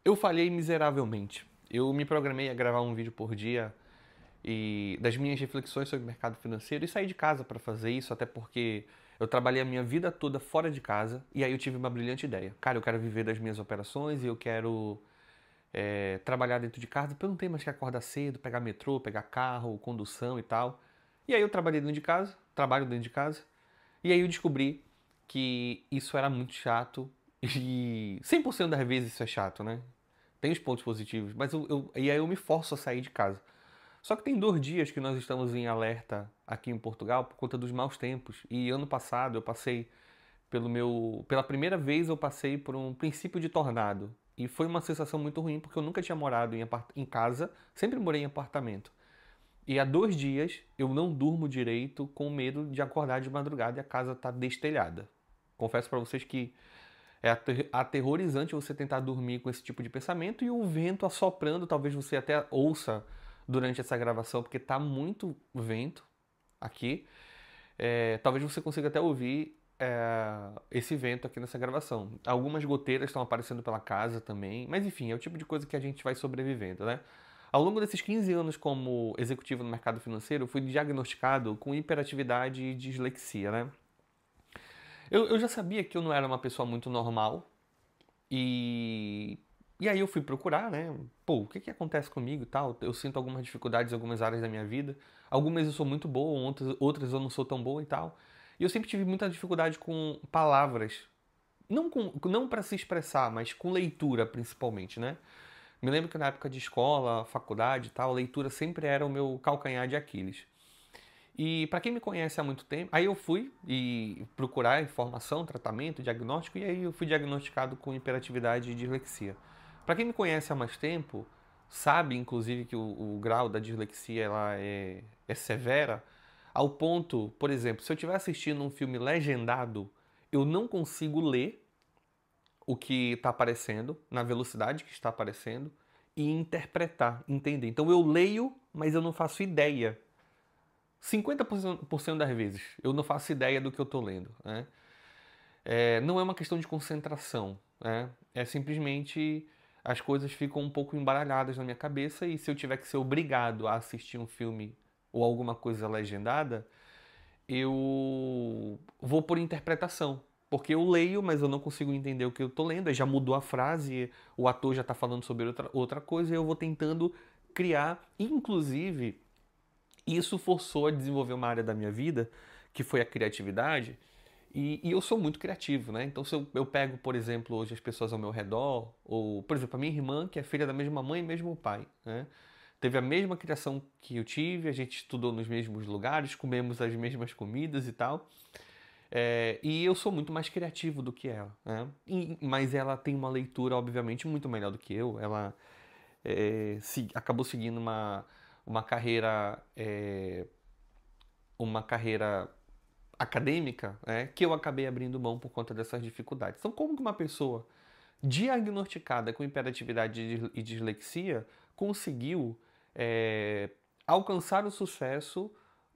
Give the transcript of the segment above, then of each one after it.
Eu falhei miseravelmente. Eu me programei a gravar um vídeo por dia e das minhas reflexões sobre o mercado financeiro e saí de casa para fazer isso, até porque eu trabalhei a minha vida toda fora de casa e aí eu tive uma brilhante ideia. Cara, eu quero viver das minhas operações e eu quero trabalhar dentro de casa, porque eu não tenho mais que acordar cedo, pegar metrô, pegar carro, condução e tal. E aí eu trabalhei dentro de casa, trabalho dentro de casa, e aí eu descobri que isso era muito chato e 100% das vezes isso é chato, né? Tem os pontos positivos, mas e aí eu me forço a sair de casa. Só que tem 2 dias que nós estamos em alerta aqui em Portugal por conta dos maus tempos. E ano passado eu passei pela primeira vez eu passei por um princípio de tornado. E foi uma sensação muito ruim porque eu nunca tinha morado em casa, sempre morei em apartamento. E há 2 dias eu não durmo direito com medo de acordar de madrugada e a casa tá destelhada. Confesso para vocês que é aterrorizante você tentar dormir com esse tipo de pensamento e o vento assoprando, talvez você até ouça durante essa gravação, porque tá muito vento aqui. Talvez você consiga até ouvir esse vento aqui nessa gravação. Algumas goteiras estão aparecendo pela casa também, mas enfim, é o tipo de coisa que a gente vai sobrevivendo, né? Ao longo desses 15 anos como executivo no mercado financeiro, eu fui diagnosticado com hiperatividade e dislexia, né? Eu já sabia que eu não era uma pessoa muito normal, e, e aí eu fui procurar, né? Pô, o que que acontece comigo e tal? Eu sinto algumas dificuldades em algumas áreas da minha vida. Algumas eu sou muito boa, outras eu não sou tão boa e tal. E eu sempre tive muita dificuldade com palavras. Não para se expressar, mas com leitura principalmente, né? Me lembro que na época de escola, faculdade e tal, leitura sempre era o meu calcanhar de Aquiles. E para quem me conhece há muito tempo, aí eu fui e procurar informação, tratamento, diagnóstico, e aí eu fui diagnosticado com hiperatividade e dislexia. Para quem me conhece há mais tempo, sabe inclusive que o grau da dislexia ela é severa, ao ponto, por exemplo, se eu estiver assistindo um filme legendado, eu não consigo ler o que está aparecendo, na velocidade que está aparecendo, e interpretar, entender. Então eu leio, mas eu não faço ideia 50% das vezes eu não faço ideia do que eu estou lendo. Né? Não é uma questão de concentração. Né? É simplesmente as coisas ficam um pouco embaralhadas na minha cabeça e se eu tiver que ser obrigado a assistir um filme ou alguma coisa legendada, eu vou por interpretação. Porque eu leio, mas eu não consigo entender o que eu estou lendo. Aí já mudou a frase, o ator já está falando sobre outra coisa e eu vou tentando criar. Inclusive, isso forçou a desenvolver uma área da minha vida, que foi a criatividade, e eu sou muito criativo, né? Então, se eu pego, por exemplo, hoje as pessoas ao meu redor, ou, por exemplo, a minha irmã, que é filha da mesma mãe e mesmo pai, né? Teve a mesma criação que eu tive, a gente estudou nos mesmos lugares, comemos as mesmas comidas e tal. E eu sou muito mais criativo do que ela, né? Mas ela tem uma leitura, obviamente, muito melhor do que eu. Ela acabou seguindo uma carreira, uma carreira acadêmica, né, que eu acabei abrindo mão por conta dessas dificuldades. Então, como que uma pessoa diagnosticada com hiperatividade e dislexia conseguiu é, alcançar o sucesso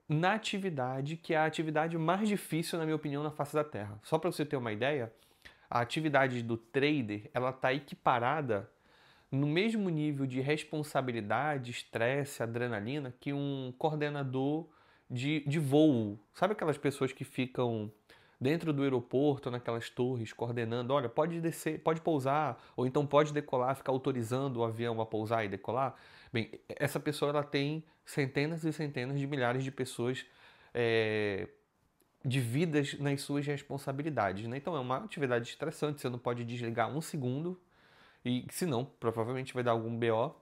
na atividade que é a atividade mais difícil, na minha opinião, na face da Terra? Só para você ter uma ideia, a atividade do trader ela está equiparada no mesmo nível de responsabilidade, estresse, adrenalina que um coordenador de voo. Sabe aquelas pessoas que ficam dentro do aeroporto, naquelas torres, coordenando, olha, pode descer, pode pousar, ou então pode decolar, ficar autorizando o avião a pousar e decolar? Bem, essa pessoa ela tem centenas e centenas de milhares de pessoas é, divididas nas suas responsabilidades, né? Então é uma atividade estressante, você não pode desligar um segundo e se não, provavelmente vai dar algum BO.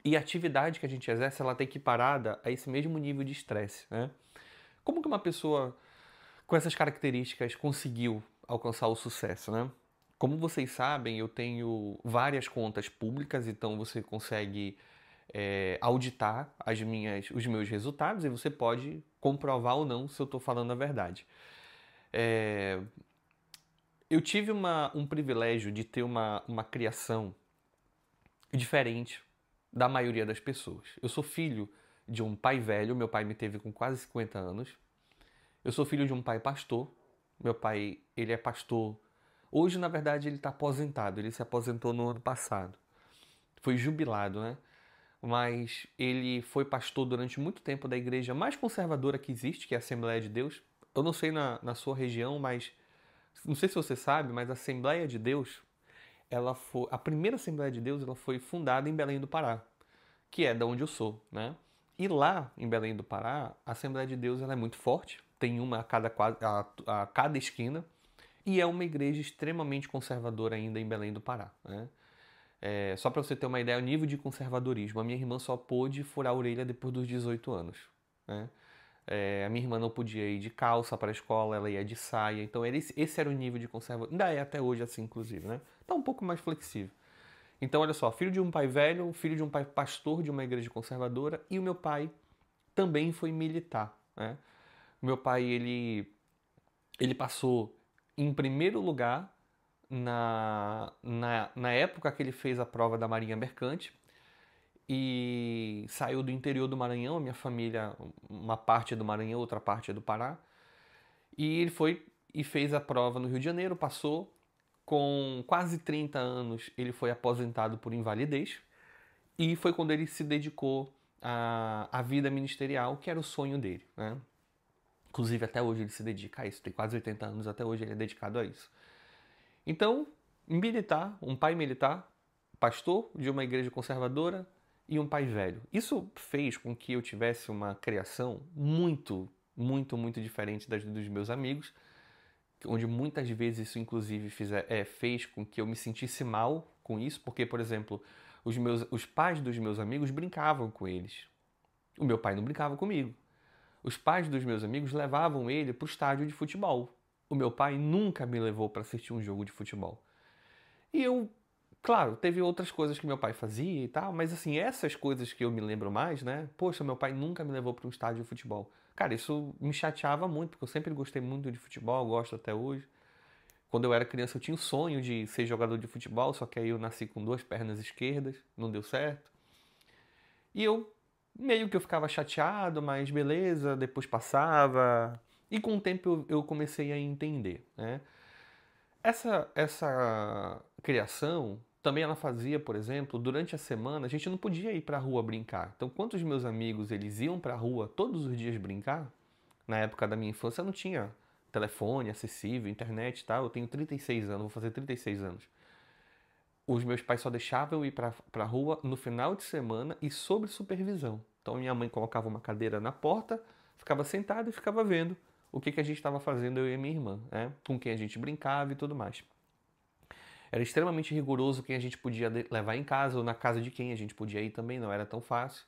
E a atividade que a gente exerce, ela tem que ir parada a esse mesmo nível de estresse, né? Como que uma pessoa com essas características conseguiu alcançar o sucesso, né? Como vocês sabem, eu tenho várias contas públicas, então você consegue auditar os meus resultados e você pode comprovar ou não se eu estou falando a verdade. É, eu tive um privilégio de ter uma criação diferente da maioria das pessoas. Eu sou filho de um pai velho, meu pai me teve com quase 50 anos. Eu sou filho de um pai pastor. Meu pai, ele é pastor Hoje, na verdade, ele está aposentado. Ele se aposentou no ano passado. Foi jubilado, né? Mas ele foi pastor durante muito tempo da igreja mais conservadora que existe, que é a Assembleia de Deus. Eu não sei na sua região, mas não sei se você sabe, mas a Assembleia de Deus, a primeira Assembleia de Deus, ela foi fundada em Belém do Pará, que é da onde eu sou, né? E lá em Belém do Pará, a Assembleia de Deus ela é muito forte, tem uma a cada esquina, e é uma igreja extremamente conservadora ainda em Belém do Pará, né? Só para você ter uma ideia, o nível de conservadorismo. A minha irmã só pôde furar a orelha depois dos 18 anos, né? A minha irmã não podia ir de calça para a escola, ela ia de saia. Então esse era o nível de conservadorismo. Ainda é até hoje assim, inclusive, né? Tá um pouco mais flexível. Então, olha só, filho de um pai velho, filho de um pai pastor de uma igreja conservadora, e o meu pai também foi militar, né? O meu pai, ele passou em primeiro lugar na época que ele fez a prova da Marinha Mercante e saiu do interior do Maranhão, a minha família, uma parte é do Maranhão, outra parte é do Pará, e ele foi e fez a prova no Rio de Janeiro, passou. Com quase 30 anos, ele foi aposentado por invalidez e foi quando ele se dedicou à vida ministerial, que era o sonho dele, né? Inclusive, até hoje ele se dedica a isso. Tem quase 80 anos, até hoje ele é dedicado a isso. Então, militar, um pai militar, pastor de uma igreja conservadora e um pai velho. Isso fez com que eu tivesse uma criação muito diferente dos meus amigos, onde muitas vezes isso inclusive fez com que eu me sentisse mal com isso, porque, por exemplo, os pais dos meus amigos brincavam com eles. O meu pai não brincava comigo. Os pais dos meus amigos levavam ele para o estádio de futebol. O meu pai nunca me levou para assistir um jogo de futebol. E eu, claro, teve outras coisas que meu pai fazia e tal, mas assim, essas coisas que eu me lembro mais, né? Poxa, meu pai nunca me levou para um estádio de futebol. Cara, isso me chateava muito, porque eu sempre gostei muito de futebol, gosto até hoje. Quando eu era criança, eu tinha o sonho de ser jogador de futebol, só que aí eu nasci com duas pernas esquerdas, não deu certo. E eu meio que eu ficava chateado, mas beleza, depois passava. E com o tempo eu comecei a entender, né? Essa criação também ela fazia, por exemplo, durante a semana a gente não podia ir para a rua brincar. Então, quantos meus amigos eles iam para a rua todos os dias brincar? Na época da minha infância não tinha telefone acessível, internet e tal. Eu tenho 36 anos, vou fazer 36 anos. Os meus pais só deixavam eu ir para a rua no final de semana e sob supervisão. Então minha mãe colocava uma cadeira na porta, ficava sentada e ficava vendo o que a gente estava fazendo, eu e a minha irmã, né? Com quem a gente brincava e tudo mais. Era extremamente rigoroso quem a gente podia levar em casa ou na casa de quem a gente podia ir também, não era tão fácil.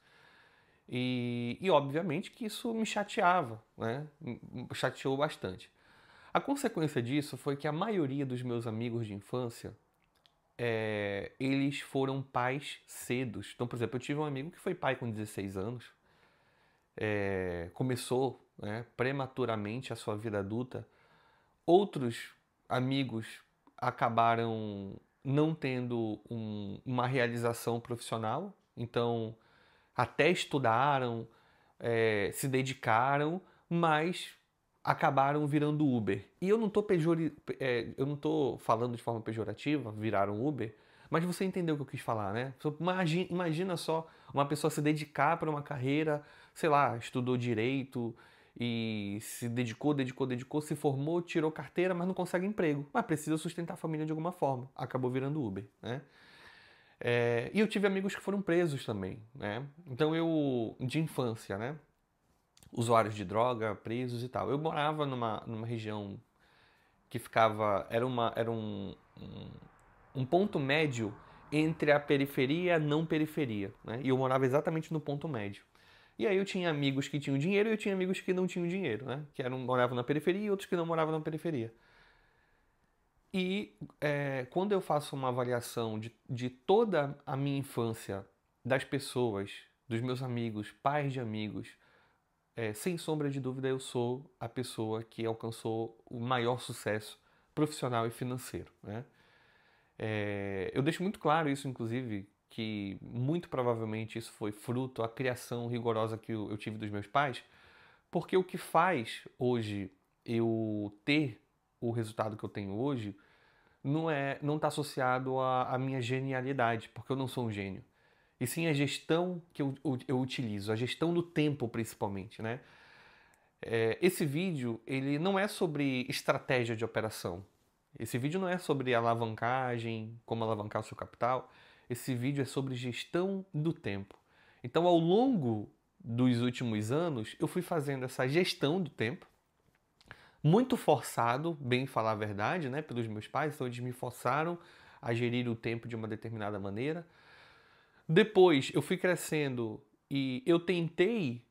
E obviamente que isso me chateava, né? Me chateou bastante. A consequência disso foi que a maioria dos meus amigos de infância, eles foram pais cedos. Então, por exemplo, eu tive um amigo que foi pai com 16 anos, começou, né, prematuramente a sua vida adulta. Outros amigos acabaram não tendo uma realização profissional, então até estudaram, se dedicaram, mas acabaram virando Uber. E eu não tô falando de forma pejorativa, viraram Uber, mas você entendeu o que eu quis falar, né? Imagina só uma pessoa se dedicar para uma carreira, sei lá, estudou direito e se dedicou, se formou, tirou carteira, mas não consegue emprego. Mas precisa sustentar a família de alguma forma. Acabou virando Uber, né? E eu tive amigos que foram presos também, né? Então de infância, né? Usuários de droga, presos e tal. Eu morava numa região que era um ponto médio entre a periferia e a não periferia, né? E eu morava exatamente no ponto médio. E aí eu tinha amigos que tinham dinheiro e eu tinha amigos que não tinham dinheiro, né? Moravam na periferia e outros que não moravam na periferia. E quando eu faço uma avaliação de toda a minha infância, das pessoas, dos meus amigos, pais de amigos, sem sombra de dúvida eu sou a pessoa que alcançou o maior sucesso profissional e financeiro, né? Eu deixo muito claro isso, inclusive, que muito provavelmente isso foi fruto da criação rigorosa que eu tive dos meus pais, porque o que faz hoje eu ter o resultado que eu tenho hoje não está associado à minha genialidade, porque eu não sou um gênio. E sim a gestão que eu utilizo, a gestão do tempo principalmente, né? Esse vídeo, ele não é sobre estratégia de operação. Esse vídeo não é sobre alavancagem, como alavancar o seu capital. Esse vídeo é sobre gestão do tempo. Então, ao longo dos últimos anos, eu fui fazendo essa gestão do tempo, muito forçado, bem falar a verdade, né, pelos meus pais. Então, eles me forçaram a gerir o tempo de uma determinada maneira. Depois, eu fui crescendo e eu tentei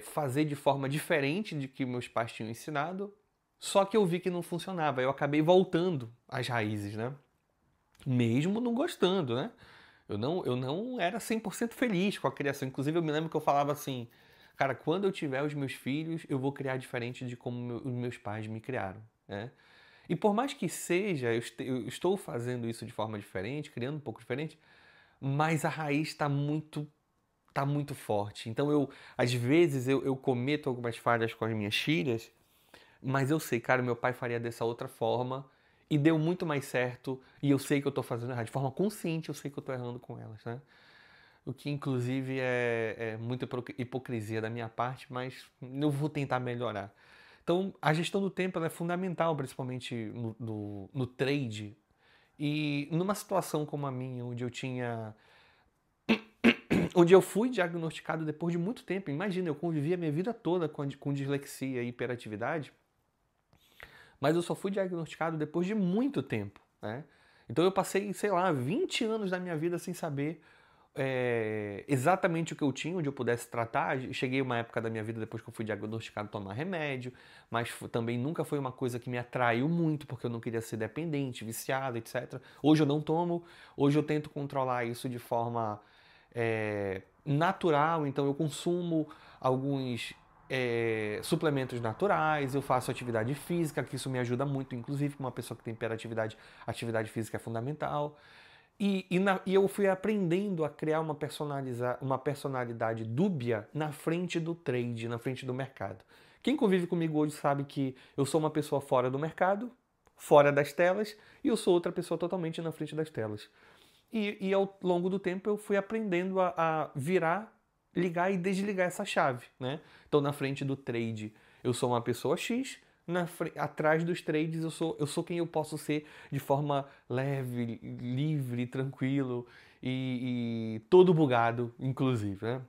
fazer de forma diferente de que meus pais tinham ensinado, só que eu vi que não funcionava. Eu acabei voltando às raízes, né? Mesmo não gostando, né? Eu não era 100% feliz com a criação. Inclusive, eu me lembro que eu falava assim, cara, quando eu tiver os meus filhos, eu vou criar diferente de como os meus pais me criaram, né? E por mais que seja, eu estou fazendo isso de forma diferente, criando um pouco diferente, mas a raiz tá muito forte. Então às vezes eu cometo algumas falhas com as minhas filhas, mas eu sei, cara, meu pai faria dessa outra forma e deu muito mais certo e eu sei que eu tô fazendo errado. De forma consciente eu sei que eu tô errando com elas, né? O que inclusive é muita hipocrisia da minha parte, mas eu vou tentar melhorar. Então a gestão do tempo ela é fundamental, principalmente no trade. E numa situação como a minha, onde eu fui diagnosticado depois de muito tempo. Imagina, eu convivi a minha vida toda com dislexia e hiperatividade, mas eu só fui diagnosticado depois de muito tempo, né? Então eu passei, sei lá, 20 anos da minha vida sem saber exatamente o que eu tinha, onde eu pudesse tratar. Cheguei uma época da minha vida depois que eu fui diagnosticado a tomar remédio, mas também nunca foi uma coisa que me atraiu muito, porque eu não queria ser dependente, viciado, etc. Hoje eu não tomo, hoje eu tento controlar isso de forma natural, então eu consumo alguns suplementos naturais, eu faço atividade física, que isso me ajuda muito, inclusive para uma pessoa que tem hiperatividade, atividade física é fundamental. E eu fui aprendendo a criar uma personalidade dúbia na frente do trade, na frente do mercado. Quem convive comigo hoje sabe que eu sou uma pessoa fora do mercado, fora das telas, e eu sou outra pessoa totalmente na frente das telas. E ao longo do tempo eu fui aprendendo a virar, ligar e desligar essa chave, né? Então na frente do trade eu sou uma pessoa X, atrás dos trades eu sou quem eu posso ser de forma leve, livre, tranquilo e todo bugado, inclusive, né?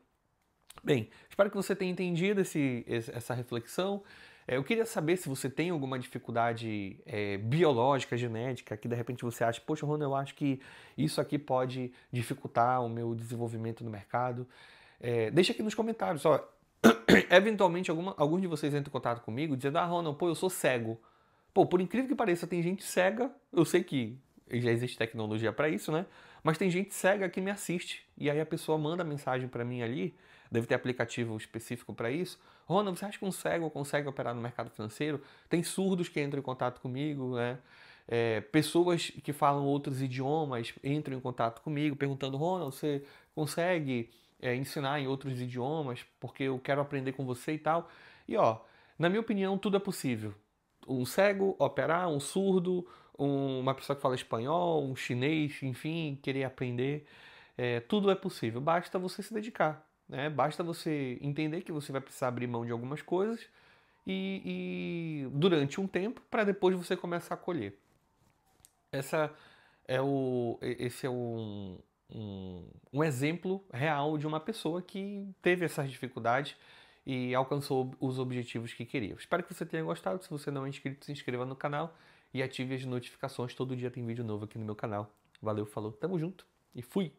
Bem, espero que você tenha entendido essa reflexão. Eu queria saber se você tem alguma dificuldade biológica, genética, que de repente você acha, poxa, Rony, eu acho que isso aqui pode dificultar o meu desenvolvimento no mercado. Deixa aqui nos comentários. Ó, eventualmente, alguns de vocês entram em contato comigo dizendo, ah, Ronald, pô, eu sou cego. Pô, por incrível que pareça, tem gente cega. Eu sei que já existe tecnologia para isso, né? Mas tem gente cega que me assiste. E aí a pessoa manda mensagem para mim ali, deve ter aplicativo específico para isso. Ronald, você acha que um cego consegue operar no mercado financeiro? Tem surdos que entram em contato comigo, né? Pessoas que falam outros idiomas entram em contato comigo perguntando, Ronald, você consegue ensinar em outros idiomas? Porque eu quero aprender com você e tal. E ó, na minha opinião, tudo é possível. Um cego operar, um surdo, uma pessoa que fala espanhol, um chinês, enfim, querer aprender. Tudo é possível, basta você se dedicar, né? Basta você entender que você vai precisar abrir mão de algumas coisas e durante um tempo para depois você começar a colher. Esse é um exemplo real de uma pessoa que teve essas dificuldades e alcançou os objetivos que queria. Espero que você tenha gostado. Se você não é inscrito, se inscreva no canal e ative as notificações. Todo dia tem vídeo novo aqui no meu canal. Valeu, falou, tamo junto e fui!